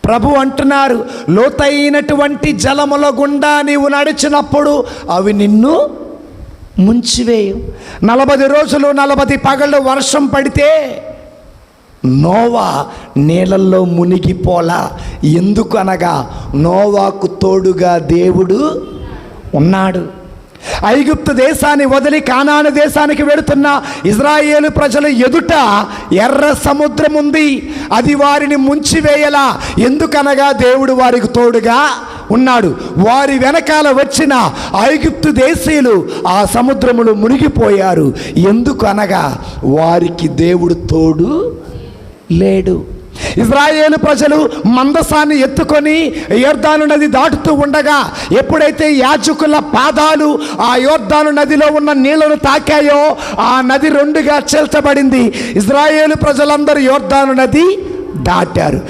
ప్రభు అంటున్నారు, లోతైనటువంటి జలముల గుండా నీవు నడిచినప్పుడు అవి నిన్ను ముంచివేయు. 40 రోజులు 40 పగళ్ళు వర్షం పడితే నోవా నీళ్ళల్లో మునిగిపోలా. ఎందుకు అనగా నోవాకు తోడుగా దేవుడు ఉన్నాడు. ఐగుప్తు దేశాన్ని వదిలి కానాను దేశానికి వెడుతున్న ఇజ్రాయేలు ప్రజల ఎదుట ఎర్ర సముద్రం ఉంది. అది వారిని ముంచివేయలా. ఎందుకనగా దేవుడు వారికి తోడుగా ఉన్నాడు. వారి వెనకాల వచ్చిన ఐగుప్తు దేశీయులు ఆ సముద్రములో మునిగిపోయారు. ఎందుకు అనగా వారికి దేవుడు తోడు లేడు. ఇజ్రాయేలు ప్రజలు మందసాన్ని ఎత్తుకొని యోర్దాను నది దాటుతూ ఉండగా ఎప్పుడైతే యాజకుల పాదాలు ఆ యోర్దాను నదిలో ఉన్న నీళ్లను తాకాయో ఆ నది 2గా చీల్చబడింది. ఇజ్రాయేలు ప్రజలందరూ యోర్దాను నది దాటారు.